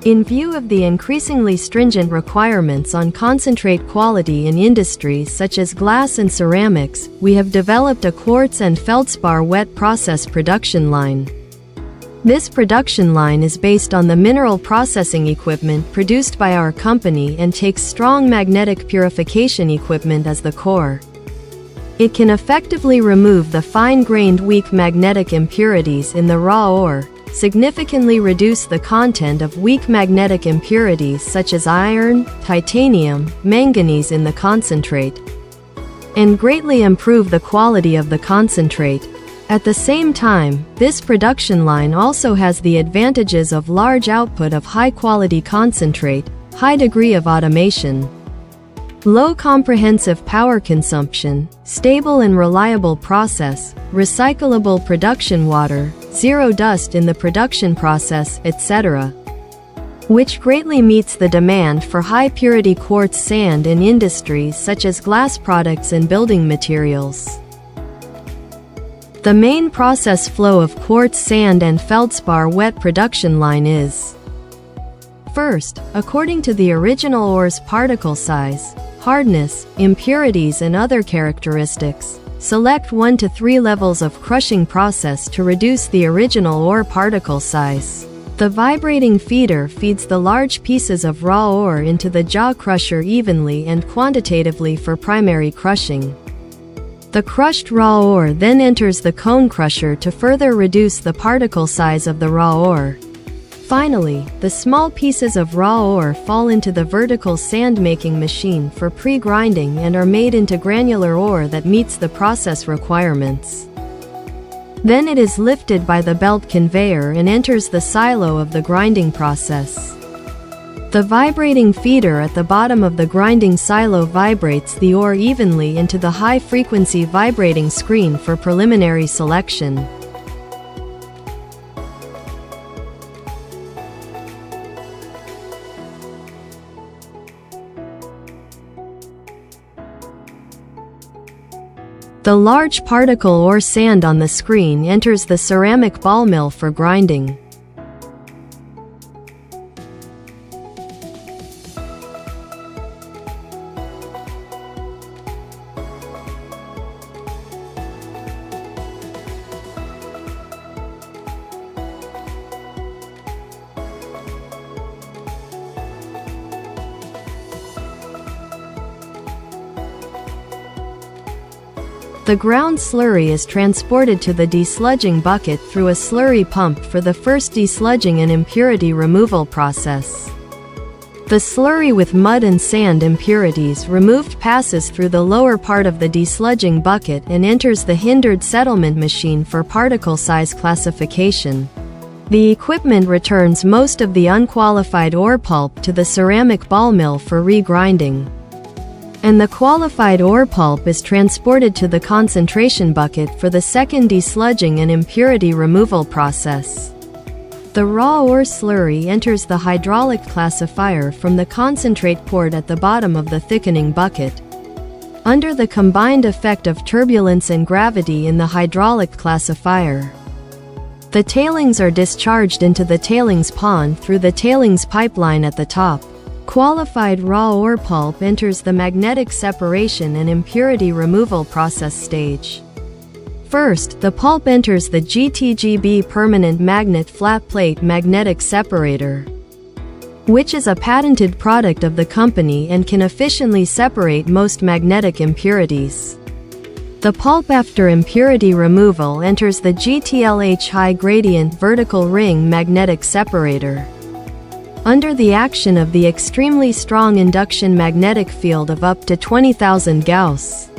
In view of the increasingly stringent requirements on concentrate quality in industries such as glass and ceramics, we have developed a quartz and feldspar wet process production line. This production line is based on the mineral processing equipment produced by our company and takes strong magnetic purification equipment as the core. It can effectively remove the fine-grained weak magnetic impurities in the raw ore, significantly reduce the content of weak magnetic impurities such as iron, titanium, manganese in the concentrate, and greatly improve the quality of the concentrate. At the same time, this production line also has the advantages of large output of high-quality concentrate, high degree of automation, low comprehensive power consumption, stable and reliable process, recyclable production water, zero dust in the production process, etc., which greatly meets the demand for high-purity quartz sand in industries such as glass products and building materials. The main process flow of quartz sand and feldspar wet production line is: first, according to the original ore's particle size, hardness, impurities and other characteristics, select 1 to 3 levels of crushing process to reduce the original ore particle size. The vibrating feeder feeds the large pieces of raw ore into the jaw crusher evenly and quantitatively for primary crushing. The crushed raw ore then enters the cone crusher to further reduce the particle size of the raw ore. Finally, the small pieces of raw ore fall into the vertical sand-making machine for pre-grinding and are made into granular ore that meets the process requirements. Then it is lifted by the belt conveyor and enters the silo of the grinding process. The vibrating feeder at the bottom of the grinding silo vibrates the ore evenly into the high-frequency vibrating screen for preliminary selection. The large particle ore sand on the screen enters the ceramic ball mill for grinding. The ground slurry is transported to the desludging bucket through a slurry pump for the first desludging and impurity removal process. The slurry with mud and sand impurities removed passes through the lower part of the desludging bucket and enters the hindered settlement machine for particle size classification. The equipment returns most of the unqualified ore pulp to the ceramic ball mill for regrinding, and the qualified ore pulp is transported to the concentration bucket for the second desludging and impurity removal process. The raw ore slurry enters the hydraulic classifier from the concentrate port at the bottom of the thickening bucket. Under the combined effect of turbulence and gravity in the hydraulic classifier, the tailings are discharged into the tailings pond through the tailings pipeline at the top. Qualified raw ore pulp enters the magnetic separation and impurity removal process stage. First, the pulp enters the GTGB permanent magnet flat plate magnetic separator, which is a patented product of the company and can efficiently separate most magnetic impurities. The pulp after impurity removal enters the GTLH high gradient vertical ring magnetic separator. Under the action of the extremely strong induction magnetic field of up to 20,000 Gauss,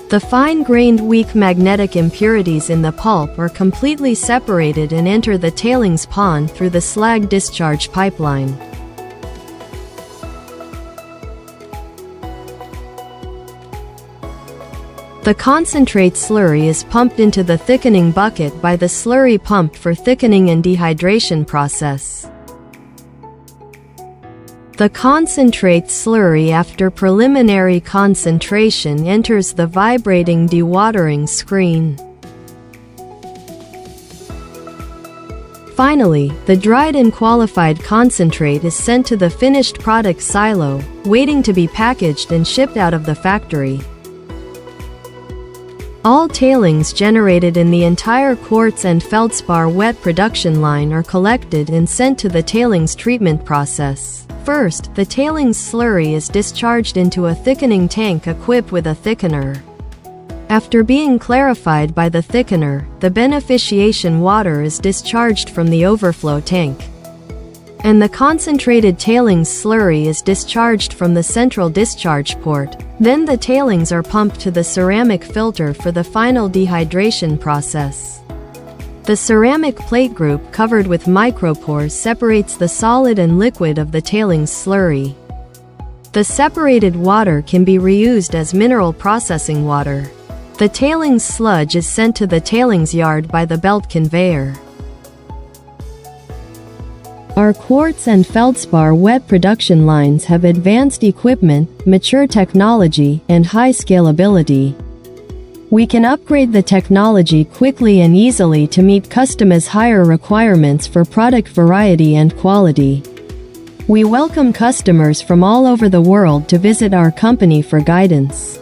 the fine-grained weak magnetic impurities in the pulp are completely separated and enter the tailings pond through the slag discharge pipeline. The concentrate slurry is pumped into the thickening bucket by the slurry pump for thickening and dehydration process. The concentrate slurry after preliminary concentration enters the vibrating dewatering screen. Finally, the dried and qualified concentrate is sent to the finished product silo, waiting to be packaged and shipped out of the factory. All tailings generated in the entire quartz and feldspar wet production line are collected and sent to the tailings treatment process. First, the tailings slurry is discharged into a thickening tank equipped with a thickener. After being clarified by the thickener, the beneficiation water is discharged from the overflow tank, and the concentrated tailings slurry is discharged from the central discharge port. Then the tailings are pumped to the ceramic filter for the final dehydration process. The ceramic plate group covered with micropores separates the solid and liquid of the tailings slurry. The separated water can be reused as mineral processing water. The tailings sludge is sent to the tailings yard by the belt conveyor. Our quartz and feldspar wet production lines have advanced equipment, mature technology, and high scalability. We can upgrade the technology quickly and easily to meet customers' higher requirements for product variety and quality. We welcome customers from all over the world to visit our company for guidance.